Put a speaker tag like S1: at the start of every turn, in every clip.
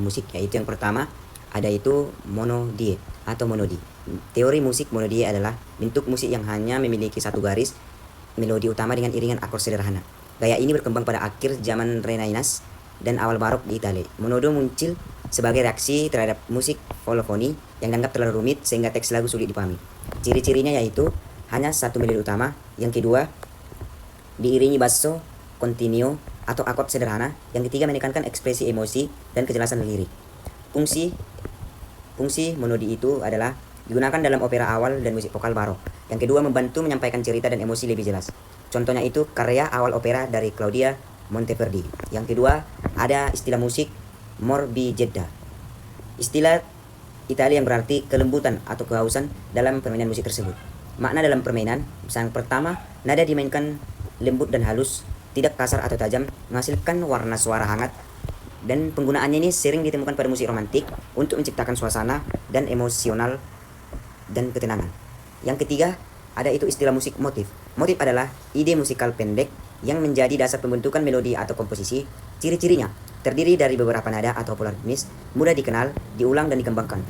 S1: musik, yaitu yang pertama ada itu monodie atau monodi. Teori musik monodie adalah bentuk musik yang hanya memiliki satu garis melodi utama dengan iringan akord sederhana. Gaya ini berkembang pada akhir zaman Renaissance dan awal barok di Italia. Monodo muncul sebagai reaksi terhadap musik polifoni yang dianggap terlalu rumit sehingga teks lagu sulit dipahami. Ciri-cirinya yaitu hanya satu melodi utama, yang kedua diiringi basso continuo atau akord sederhana, yang ketiga menekankan ekspresi emosi dan kejelasan lirik. Fungsi monodi itu adalah digunakan dalam opera awal dan musik vokal barok. Yang kedua membantu menyampaikan cerita dan emosi lebih jelas. Contohnya itu karya awal opera dari Claudia Monteverdi. Yang kedua ada istilah musik morbidezza. Istilah Italia yang berarti kelembutan atau kehausan dalam permainan musik tersebut. Makna dalam permainan, yang pertama, nada dimainkan lembut dan halus, tidak kasar atau tajam, menghasilkan warna suara hangat, dan penggunaannya ini sering ditemukan pada musik romantik untuk menciptakan suasana dan emosional dan ketenangan. Yang ketiga, ada itu istilah musik motif. Motif adalah ide musikal pendek yang menjadi dasar pembentukan melodi atau komposisi. Ciri-cirinya terdiri dari beberapa nada atau pola ritmis, mudah dikenal, diulang dan dikembangkan.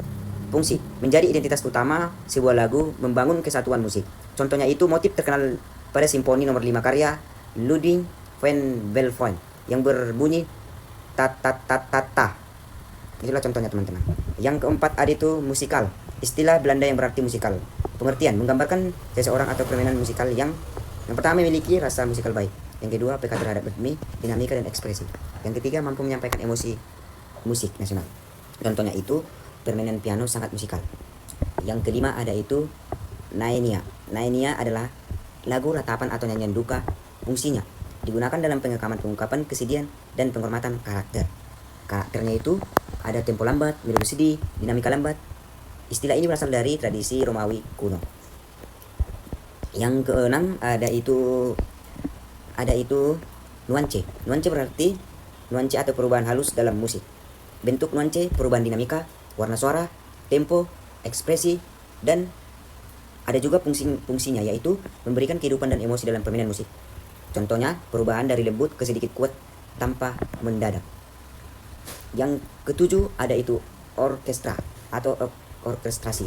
S1: Fungsi menjadi identitas utama sebuah lagu, membangun kesatuan musik. Contohnya itu motif terkenal pada simfoni nomor 5 karya Ludwig van Beethoven yang berbunyi ta ta ta ta ta. Itulah contohnya teman-teman. Yang keempat ada itu musikal. Istilah Belanda yang berarti musikal. Pengertian menggambarkan seseorang atau permainan musikal yang pertama memiliki rasa musikal baik. Yang kedua peka terhadap ritme, dinamika dan ekspresi. Yang ketiga mampu menyampaikan emosi musik nasional. Contohnya itu permainan piano sangat musikal. Yang kelima ada itu Naenia. Naenia adalah lagu ratapan atau nyanyian duka. Fungsinya digunakan dalam pengungkapan kesedihan dan penghormatan karakter. Karakternya itu ada tempo lambat, melodi sedih, dinamika lambat. Istilah ini berasal dari tradisi Romawi kuno. Yang keenam ada itu nuance. Nuance berarti nuance atau perubahan halus dalam musik. Bentuk nuance perubahan dinamika, warna suara, tempo, ekspresi, dan ada juga fungsinya yaitu memberikan kehidupan dan emosi dalam permainan musik. Contohnya perubahan dari lembut ke sedikit kuat tanpa mendadak. Yang ketujuh ada itu orkestra atau orkestrasi.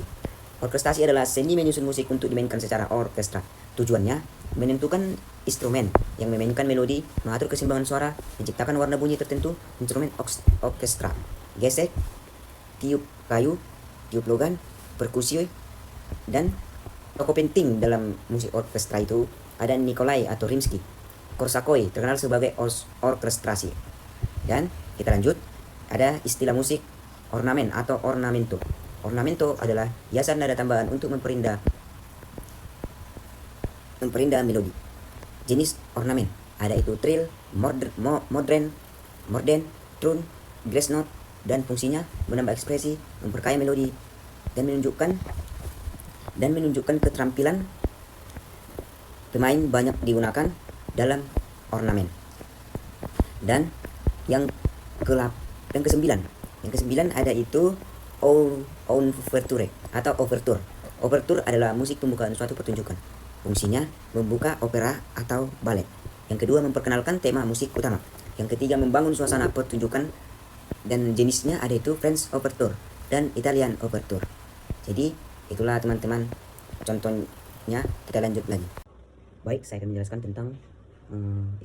S1: Orkestrasi adalah seni menyusun musik untuk dimainkan secara orkestra. Tujuannya menentukan instrumen yang memainkan melodi, mengatur keseimbangan suara, menciptakan warna bunyi tertentu. Instrumen orkestra: gesek, tiup kayu, tiup logam, perkusi, dan tokoh penting dalam musik orkestra itu ada Nikolai atau Rimsky-Korsakoi, terkenal sebagai orkestrasi. Dan kita lanjut, ada istilah musik ornamen atau ornamento. Ornamento adalah hiasan nada tambahan untuk memperindah melodi. Jenis ornamen ada itu trill, morden, trun, grace note, dan fungsinya menambah ekspresi, memperkaya melodi, dan menunjukkan keterampilan pemain. Banyak digunakan dalam ornamen. Dan yang kesembilan ada itu ouverture atau overture. Overture adalah musik pembukaan suatu pertunjukan. Fungsinya membuka opera atau balet. Yang kedua memperkenalkan tema musik utama. Yang ketiga membangun suasana pertunjukan, dan jenisnya ada itu French overture dan Italian overture. Jadi itulah teman-teman contohnya. Kita lanjut lagi. Baik, saya akan menjelaskan tentang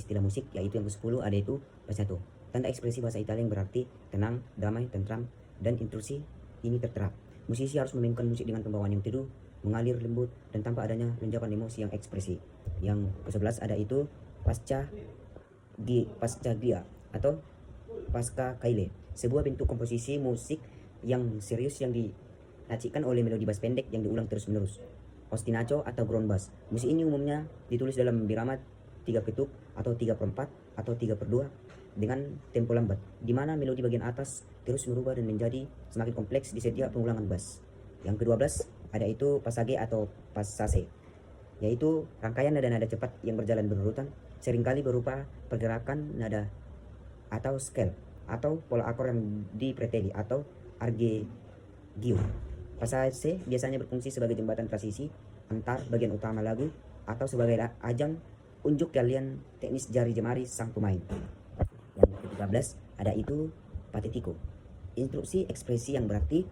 S1: istilah musik, yaitu yang ke-10 ada itu passato. Tanda ekspresi bahasa Italia yang berarti tenang, damai, tentram, dan intrusi ini tertera. Musisi harus memainkan musik dengan pembawaan yang teduh, mengalir lembut, dan tanpa adanya lonjakan emosi yang ekspresi. Yang ke-11 ada itu pasca glia atau pasca kaile, sebuah bentuk komposisi musik yang serius yang dinacikan oleh melodi bass pendek yang diulang terus-menerus. Ostinato atau ground bass. Musik ini umumnya ditulis dalam birama 3 ketuk atau 3/4 atau 3/2 dengan tempo lambat, di mana melodi bagian atas terus berubah dan menjadi semakin kompleks di setiap pengulangan bass. Yang ke-12 ada itu passage atau passase, yaitu rangkaian nada-nada cepat yang berjalan berurutan, seringkali berupa pergerakan nada atau scale atau pola akor yang dipreteli atau arpeggio. Passage biasanya berfungsi sebagai jembatan transisi antar bagian utama lagu atau sebagai ajang unjuk kalian teknis jari jemari sang pemain. Yang ke-13 ada itu patetico. Instruksi ekspresi yang berarti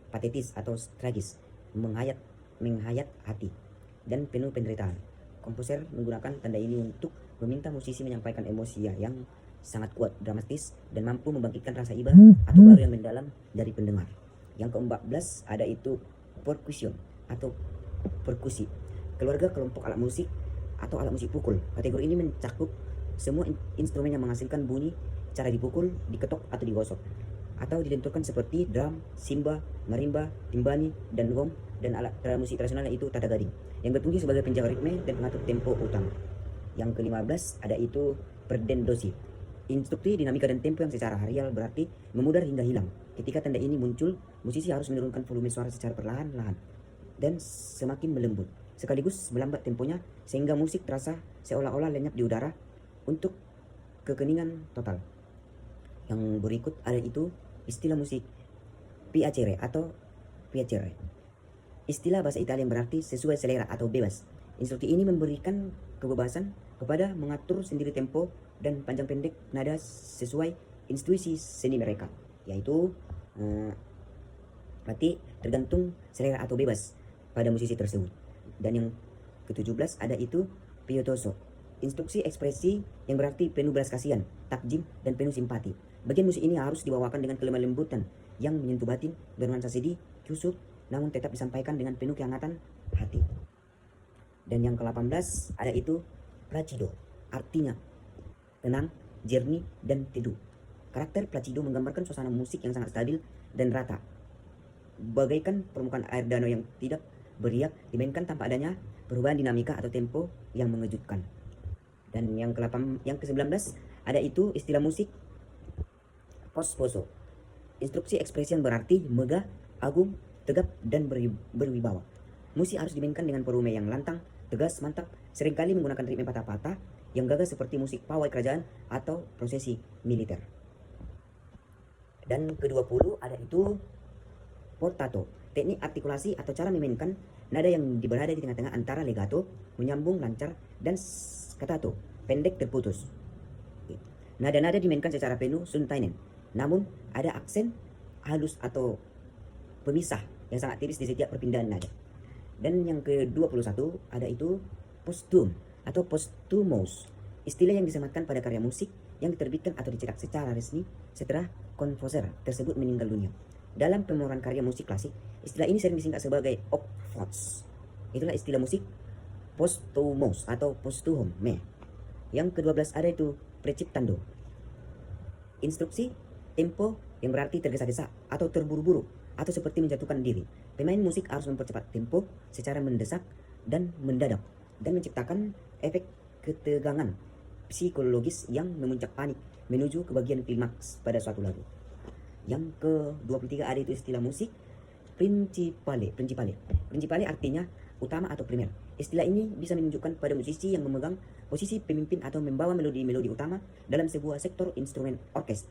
S1: patetis atau tragis, menghayat hati, dan penuh penderitaan. Komposer menggunakan tanda ini untuk meminta musisi menyampaikan emosi yang sangat kuat, dramatis, dan mampu membangkitkan rasa iba atau baru yang mendalam dari pendengar. Yang ke-14 ada itu percussion atau perkusi, keluarga kelompok alat musik atau alat musik pukul. Kategori ini mencakup semua instrumen yang menghasilkan bunyi cara dipukul, diketok, atau digosok, atau dilenturkan seperti drum, simba, marimba, timbani, dan gong, dan alat musik tradisional yaitu tata gading, yang berfungsi sebagai penjaga ritme dan pengatur tempo utama. Yang ke-15 ada itu perdendosi, instruksi dinamika dan tempo yang secara harial berarti memudar hingga hilang. Ketika tanda ini muncul, musisi harus menurunkan volume suara secara perlahan-lahan dan semakin melembut, sekaligus melambat temponya sehingga musik terasa seolah-olah lenyap di udara untuk kekeningan total. Yang berikut ada itu istilah musik piacere atau piacere. Istilah bahasa Italia yang berarti sesuai selera atau bebas. Instruksi ini memberikan kebebasan kepada mengatur sendiri tempo dan panjang pendek nada sesuai intuisi seni mereka, yaitu berarti tergantung selera atau bebas pada musisi tersebut. Dan yang ke-17 ada itu pietoso, instruksi ekspresi yang berarti penuh belas kasihan, takjim, dan penuh simpati. Bagian musik ini harus dibawakan dengan kelemah lembutan yang menyentuh batin, bernuansa sedih, kusut, namun tetap disampaikan dengan penuh kehangatan hati. Dan yang ke-18 ada itu placido, artinya tenang, jernih, dan teduh. Karakter placido menggambarkan suasana musik yang sangat stabil dan rata, bagaikan permukaan air danau yang tidak beriak, dimainkan tanpa adanya perubahan dinamika atau tempo yang mengejutkan. Dan yang ke-19 ada itu istilah musik post-poso, instruksi ekspresi yang berarti megah, agung, tegap, dan berwibawa. Musik harus dimainkan dengan volume yang lantang, tegas, mantap, seringkali menggunakan ritme patah-patah yang gagah seperti musik pawai kerajaan atau prosesi militer. Dan ke-20 ada itu portato, teknik artikulasi atau cara memainkan nada yang berada di tengah-tengah antara legato, menyambung lancar, dan staccato, pendek terputus. Nada-nada dimainkan secara penuh suntainen, namun ada aksen halus atau pemisah yang sangat tipis di setiap perpindahan nada. Dan yang ke-21 ada itu posthum atau posthumous, istilah yang disematkan pada karya musik yang diterbitkan atau dicetak secara resmi setelah komposer tersebut meninggal dunia. Dalam pemrograman karya musik klasik, istilah ini sering disingkat sebagai opus. Itulah istilah musik posthumous atau posthum. Yang ke-12 ada itu preciptando, instruksi tempo yang berarti tergesa-gesa atau terburu-buru atau seperti menjatuhkan diri. Pemain musik harus mempercepat tempo secara mendesak dan mendadak dan menciptakan efek ketegangan psikologis yang memuncak panik menuju ke bagian klimaks pada suatu lagu. Yang ke-23 ada itu istilah musik principale. Principale artinya utama atau primer. Istilah ini bisa menunjukkan pada musisi yang memegang posisi pemimpin atau membawa melodi-melodi utama dalam sebuah sektor instrumen orkes.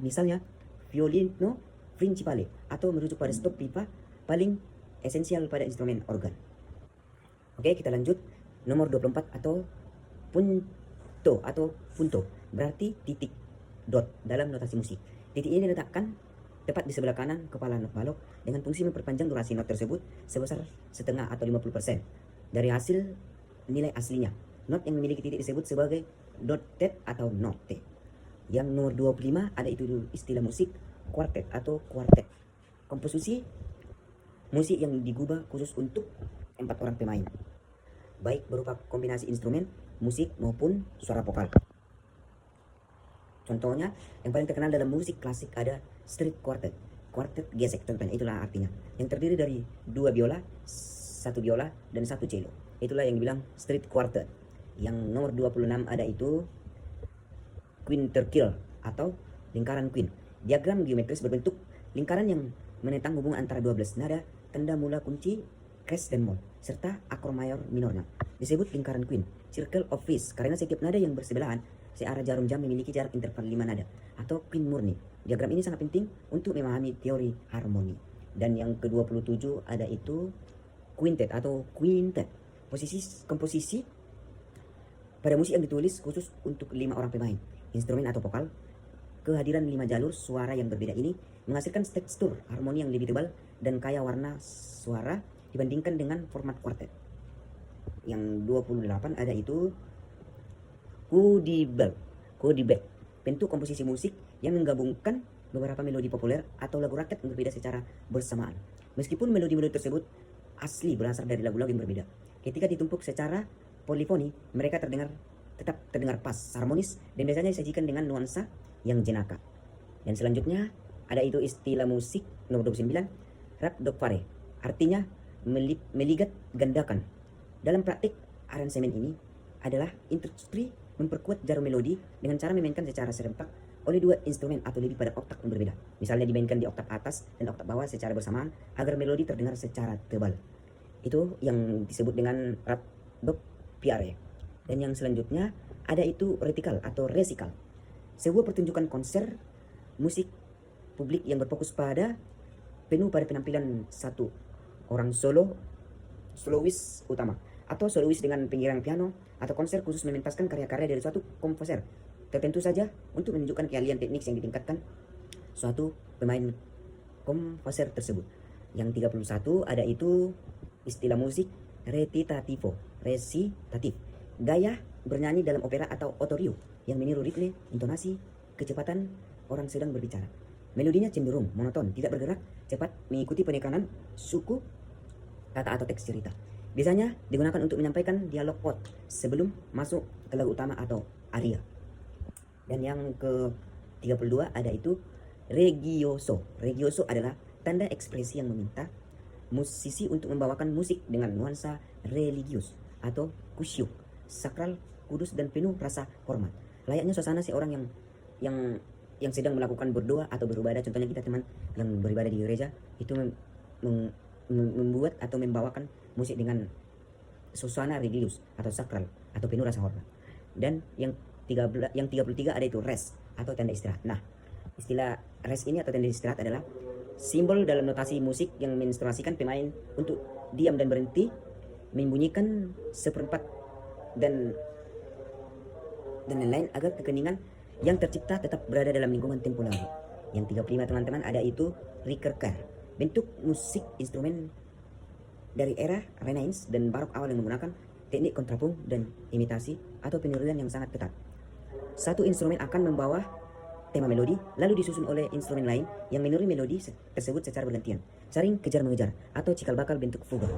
S1: Misalnya violino principale, atau merujuk pada stop pipa paling esensial pada instrumen organ. Oke, kita lanjut. Nomor 24 atau punto berarti titik dot dalam notasi musik. Titik ini diletakkan tepat di sebelah kanan kepala not balok dengan fungsi memperpanjang durasi not tersebut sebesar setengah atau 50% dari hasil nilai aslinya. Not yang memiliki titik disebut sebagai dotted atau note. Yang nomor 25 ada itu istilah musik quartet atau quartet, komposisi musik yang digubah khusus untuk 4 orang pemain, baik berupa kombinasi instrumen, musik maupun suara vokal. Contohnya yang paling terkenal dalam musik klasik ada street quartet, quartet gesek contohnya, itulah artinya, yang terdiri dari 2 biola, 1 biola, dan 1 cello. Itulah yang dibilang street quartet. Yang nomor 26 ada itu quintercule atau lingkaran queen. Diagram geometris berbentuk lingkaran yang menentang hubungan antara 12 nada, tanda mula kunci, cres dan mol, serta akor mayor minornya. Disebut lingkaran queen, circle of fifths, karena setiap nada yang bersebelahan searah jarum jam memiliki jarak interval 5 nada, atau queen murni. Diagram ini sangat penting untuk memahami teori harmoni. Dan yang ke-27 ada itu quintet atau quintet, komposisi pada musik yang ditulis khusus untuk 5 orang pemain, instrumen atau vokal. Kehadiran 5 jalur suara yang berbeda ini menghasilkan tekstur harmoni yang lebih tebal dan kaya warna suara dibandingkan dengan format quartet. Yang 28 ada itu Kudibek, bentuk komposisi musik yang menggabungkan beberapa melodi populer atau lagu rakyat yang berbeda secara bersamaan. Meskipun melodi-melodi tersebut asli berasal dari lagu-lagu yang berbeda, ketika ditumpuk secara polifoni, mereka tetap terdengar pas, harmonis, dan biasanya disajikan dengan nuansa yang jenaka. Dan selanjutnya ada itu istilah musik nomor 29, rap dokpare, artinya meligat gandakan. Dalam praktik aransemen ini adalah instruksi memperkuat jarum melodi dengan cara memainkan secara serentak oleh dua instrumen atau lebih pada oktav yang berbeda. Misalnya dimainkan di oktav atas dan oktav bawah secara bersamaan agar melodi terdengar secara tebal. Itu yang disebut dengan rap dokpare. Dan yang selanjutnya ada itu retikal atau resikal, sebuah pertunjukan konser musik publik yang berfokus penuh pada penampilan satu orang solois utama atau solois dengan pinggiran piano, atau konser khusus mementaskan karya-karya dari suatu komposer tertentu saja untuk menunjukkan keahlian teknik yang ditingkatkan suatu pemain komposer tersebut. Yang 31 ada itu istilah musik recitatif, gaya bernyanyi dalam opera atau otorio yang meniru ritme, intonasi, kecepatan orang sedang berbicara. Melodinya cenderung monoton, tidak bergerak cepat mengikuti penekanan suku, kata atau teks cerita. Biasanya digunakan untuk menyampaikan dialog quote sebelum masuk ke lagu utama atau aria. Dan yang ke-32 ada itu regioso. Regioso adalah tanda ekspresi yang meminta musisi untuk membawakan musik dengan nuansa religius atau kusyuk, sakral, kudus dan penuh rasa hormat. Layaknya suasana seorang yang sedang melakukan berdoa atau beribadah. Contohnya kita teman yang beribadah di gereja itu membuat atau membawakan musik dengan suasana religius atau sakral atau penuh rasa hormat. Dan yang 33 ada itu rest atau tanda istirahat. Nah, istilah rest ini atau tanda istirahat adalah simbol dalam notasi musik yang menginstruksikan pemain untuk diam dan berhenti, membunyikan seperempat dan lain-lain agar kekeningan yang tercipta tetap berada dalam lingkungan tempo lagu. Yang 35 teman-teman ada itu ricercar, bentuk musik instrumen dari era Renaissance dan Barok awal yang menggunakan teknik kontrapung dan imitasi atau peniruan yang sangat ketat. Satu instrumen akan membawa tema melodi, lalu disusun oleh instrumen lain yang meniru melodi tersebut secara bergantian, saling kejar-mengejar atau cikal bakal bentuk fuga.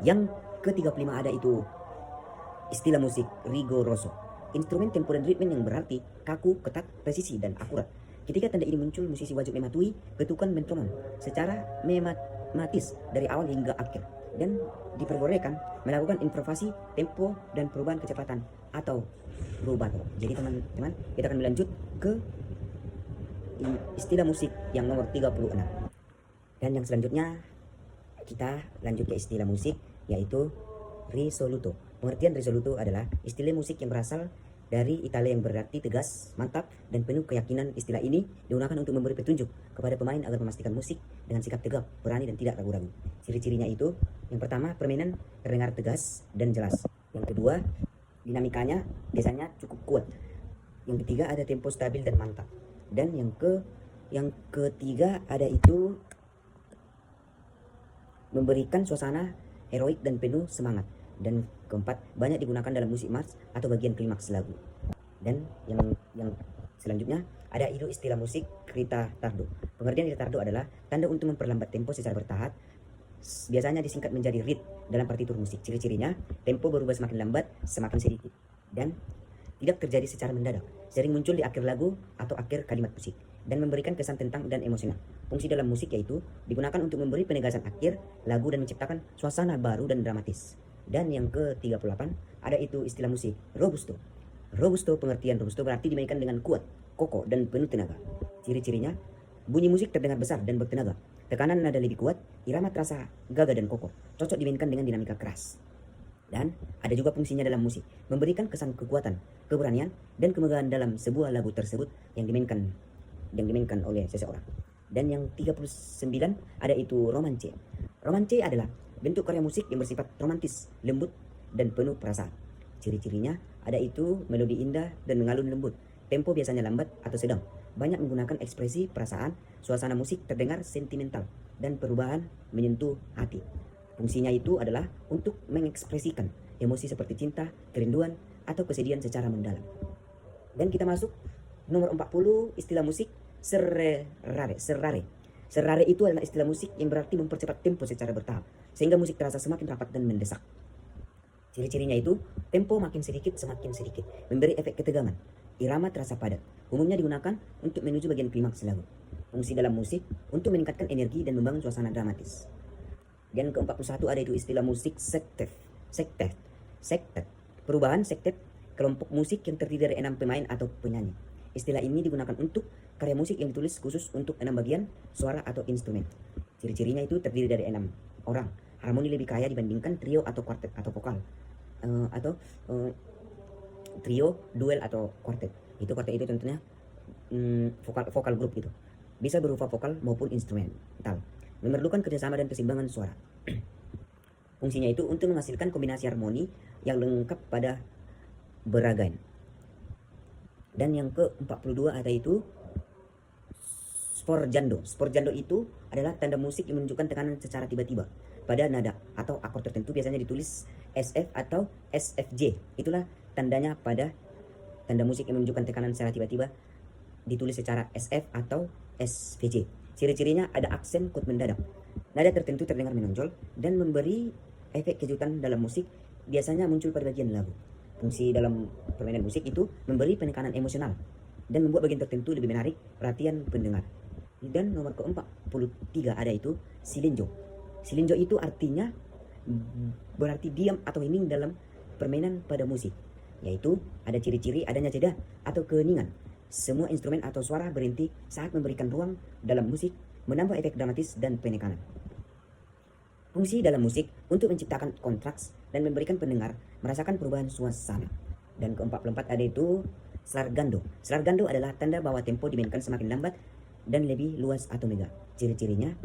S1: Yang ke-35 ada itu istilah musik rigoroso, instrumen tempo dan ritme yang berarti kaku, ketat, presisi, dan akurat. Ketika tanda ini muncul, musisi wajib mematuhi ketukan metronom secara matematis dari awal hingga akhir, dan diperbolehkan melakukan improvisasi tempo dan perubahan kecepatan atau rubato. Jadi teman-teman, kita akan lanjut ke istilah musik yang nomor 36. Dan yang selanjutnya kita lanjut ke istilah musik yaitu risoluto. Pengertian risoluto adalah istilah musik yang berasal dari Italia yang berarti tegas, mantap, dan penuh keyakinan. Istilah ini digunakan untuk memberi petunjuk kepada pemain agar memastikan musik dengan sikap tegap, berani, dan tidak ragu-ragu. Ciri-cirinya itu, yang pertama, permainan terdengar tegas dan jelas. Yang kedua, dinamikanya biasanya cukup kuat. Yang ketiga, ada tempo stabil dan mantap. Dan yang ketiga ada itu memberikan suasana heroik dan penuh semangat. Dan keempat, banyak digunakan dalam musik mars atau bagian klimaks lagu. Dan yang selanjutnya ada itu istilah musik ritardo. Pengertian ritardo adalah tanda untuk memperlambat tempo secara bertahap, biasanya disingkat menjadi rit dalam partitur musik. Ciri-cirinya, tempo berubah semakin lambat, semakin sedikit, dan tidak terjadi secara mendadak, sering muncul di akhir lagu atau akhir kalimat musik, dan memberikan kesan tentang dan emosional. Fungsi dalam musik yaitu digunakan untuk memberi penegasan akhir lagu dan menciptakan suasana baru dan dramatis. Dan yang ke-38 ada itu istilah musik robusto. Robusto, pengertian robusto berarti dimainkan dengan kuat, kokoh, dan penuh tenaga. Ciri-cirinya, bunyi musik terdengar besar dan bertenaga, tekanan nada lebih kuat, irama terasa gagah dan kokoh, cocok dimainkan dengan dinamika keras. Dan ada juga fungsinya dalam musik, memberikan kesan kekuatan, keberanian, dan kemegahan dalam sebuah lagu tersebut yang dimainkan oleh seseorang. Dan yang 39 ada itu romance. Romance adalah bentuk karya musik yang bersifat romantis, lembut, dan penuh perasaan. Ciri-cirinya ada itu melodi indah dan mengalun lembut, tempo biasanya lambat atau sedang, banyak menggunakan ekspresi perasaan, suasana musik terdengar sentimental, dan perubahan menyentuh hati. Fungsinya itu adalah untuk mengekspresikan emosi seperti cinta, kerinduan, atau kesedihan secara mendalam. Dan kita masuk nomor 40, istilah musik serrare. Serrare itu adalah istilah musik yang berarti mempercepat tempo secara bertahap, sehingga musik terasa semakin rapat dan mendesak. Ciri-cirinya itu, tempo makin sedikit semakin sedikit, memberi efek ketegangan. Irama terasa padat, umumnya digunakan untuk menuju bagian klimaks lagu. Fungsi dalam musik untuk meningkatkan energi dan membangun suasana dramatis. Dan ke-41 ada itu istilah musik sektet. Sektet. Perubahan sektet, kelompok musik yang terdiri dari 6 pemain atau penyanyi. Istilah ini digunakan untuk karya musik yang ditulis khusus untuk 6 bagian suara atau instrumen. Ciri-cirinya itu terdiri dari 6 orang. Harmoni lebih kaya dibandingkan trio atau quartet atau vokal. Trio, duel atau quartet. Itu quartet itu contohnya vokal grup gitu. Bisa berupa vokal maupun instrumental. Memerlukan kerjasama dan keseimbangan suara. Fungsinya itu untuk menghasilkan kombinasi harmoni yang lengkap pada beragam. Dan yang ke-42 ada itu sforzando. Sforzando itu adalah tanda musik yang menunjukkan tekanan secara tiba-tiba pada nada atau akord tertentu, biasanya ditulis SF atau SFJ. Itulah tandanya pada tanda musik yang menunjukkan tekanan secara tiba-tiba ditulis secara SF atau SVJ. Ciri-cirinya ada aksen kuat mendadak. Nada tertentu terdengar menonjol dan memberi efek kejutan dalam musik, biasanya muncul pada bagian lagu. Fungsi dalam permainan musik itu memberi penekanan emosional dan membuat bagian tertentu lebih menarik perhatian pendengar. Dan nomor ke-43 ada itu silenjo. Silenjo itu artinya berarti diam atau hening dalam permainan pada musik, yaitu ada ciri-ciri adanya jeda atau keheningan. Semua instrumen atau suara berhenti saat memberikan ruang dalam musik, menambah efek dramatis dan penekanan. Fungsi dalam musik untuk menciptakan kontraks dan memberikan pendengar merasakan perubahan suasana. Dan ke-44 ada itu slargando. Slargando adalah tanda bahwa tempo dimainkan semakin lambat dan lebih luas atau megah. Ciri-cirinya,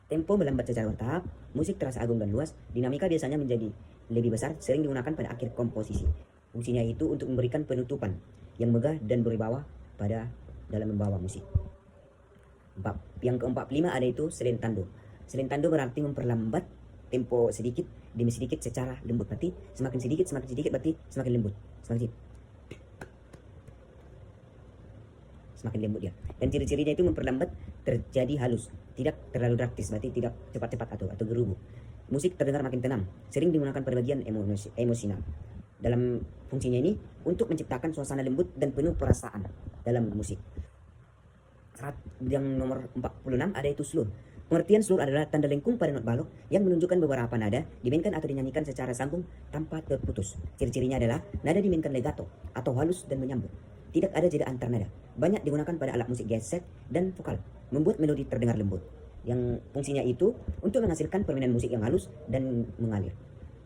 S1: tempo melambat secara bertahap, musik terasa agung dan luas, dinamika biasanya menjadi lebih besar, sering digunakan pada akhir komposisi. Fungsinya itu untuk memberikan penutupan yang megah dan berwibawa pada dalam membawa musik. Yang ke-45 ada itu slentando. Slentando berarti memperlambat tempo sedikit demi sedikit secara lembut. Berarti semakin sedikit berarti semakin lembut. Semakin lembut ya. Dan ciri-cirinya itu memperlambat terjadi halus, tidak terlalu drastis, berarti tidak cepat-cepat atau gerubu. Musik terdengar makin tenang, sering digunakan pada bagian emosional. Dalam fungsinya ini untuk menciptakan suasana lembut dan penuh perasaan dalam musik. Yang nomor 46 ada itu slur. Pengertian slur adalah tanda lengkung pada not balok yang menunjukkan beberapa nada dimainkan atau dinyanyikan secara sambung tanpa terputus. Ciri-cirinya adalah nada dimainkan legato atau halus dan menyambung. Tidak ada jeda antar nada. Banyak digunakan pada alat musik gesek dan vokal, membuat melodi terdengar lembut. Yang fungsinya itu untuk menghasilkan permainan musik yang halus dan mengalir.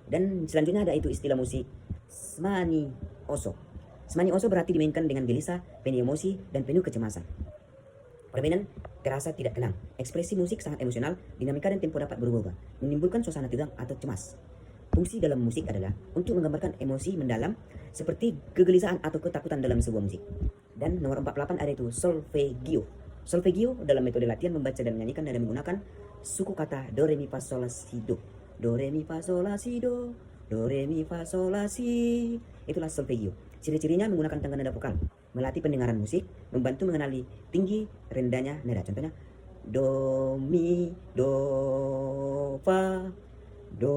S1: Dan selanjutnya ada itu istilah musik smani oso. Smani oso berarti dimainkan dengan gelisah, penuh emosi, dan penuh kecemasan. Permainan terasa tidak tenang. Ekspresi musik sangat emosional, dinamika dan tempo dapat berubah, menimbulkan suasana tegang atau cemas. Fungsi dalam musik adalah untuk menggambarkan emosi mendalam seperti kegelisahan atau ketakutan dalam sebuah musik. Dan nomor 48 ada itu solfeggio. Solfeggio dalam metode latihan membaca dan menyanyikan nada menggunakan suku kata do re mi fa sol la si do. Do re mi fa sol la si do. Do re mi fa sol la si. Itulah solfeggio. Ciri-cirinya menggunakan tangga nada vokal, melatih pendengaran musik, membantu mengenali tinggi rendahnya nada. Contohnya do mi do fa do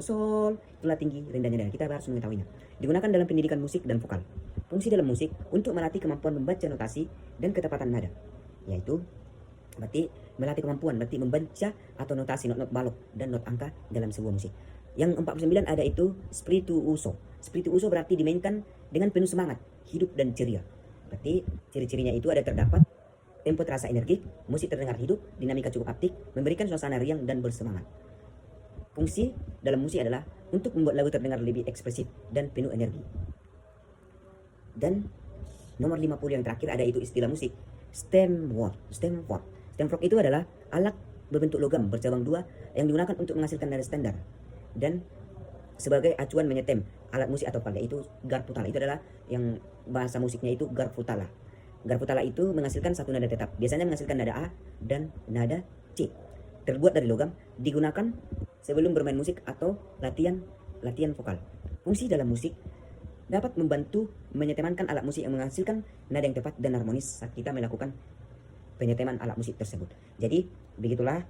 S1: sol. Itulah tinggi rendahnya nada. Kita harus mengetahuinya. Digunakan dalam pendidikan musik dan vokal. Fungsi dalam musik untuk melatih kemampuan membaca notasi dan ketepatan nada, yaitu berarti melatih kemampuan berarti membaca atau notasi not balok dan not angka dalam sebuah musik. Yang 49 ada itu spirituoso. Spirituoso berarti dimainkan dengan penuh semangat, hidup dan ceria. Berarti ciri-cirinya itu ada terdapat tempo terasa energik, musik terdengar hidup, dinamika cukup aptik, memberikan suasana riang dan bersemangat. Fungsi dalam musik adalah untuk membuat lagu terdengar lebih ekspresif dan penuh energi. Dan nomor 50 yang terakhir ada itu istilah musik stemwork. Stemwork itu adalah alat berbentuk logam bercabang dua yang digunakan untuk menghasilkan nada standar dan sebagai acuan menyetem alat musik atau pada itu garputala. Itu adalah yang bahasa musiknya itu garputala. Garputala itu menghasilkan satu nada tetap, biasanya menghasilkan nada A dan nada C. Terbuat dari logam, digunakan sebelum bermain musik atau latihan vokal. Fungsi dalam musik dapat membantu menyetemankan alat musik yang menghasilkan nada yang tepat dan harmonis saat kita melakukan penyeteman alat musik tersebut. Jadi, begitulah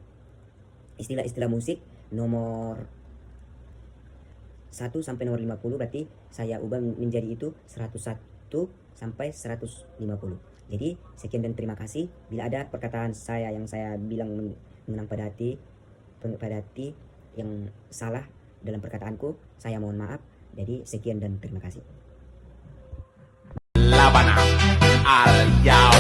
S1: istilah-istilah musik nomor 1 sampai nomor 50, berarti saya ubah menjadi itu 101 sampai 150. Jadi, sekian dan terima kasih. Bila ada perkataan saya yang saya bilang mengenang pada hati yang salah dalam perkataanku, saya mohon maaf. Jadi, sekian dan terima kasih.
S2: Labana al Yaw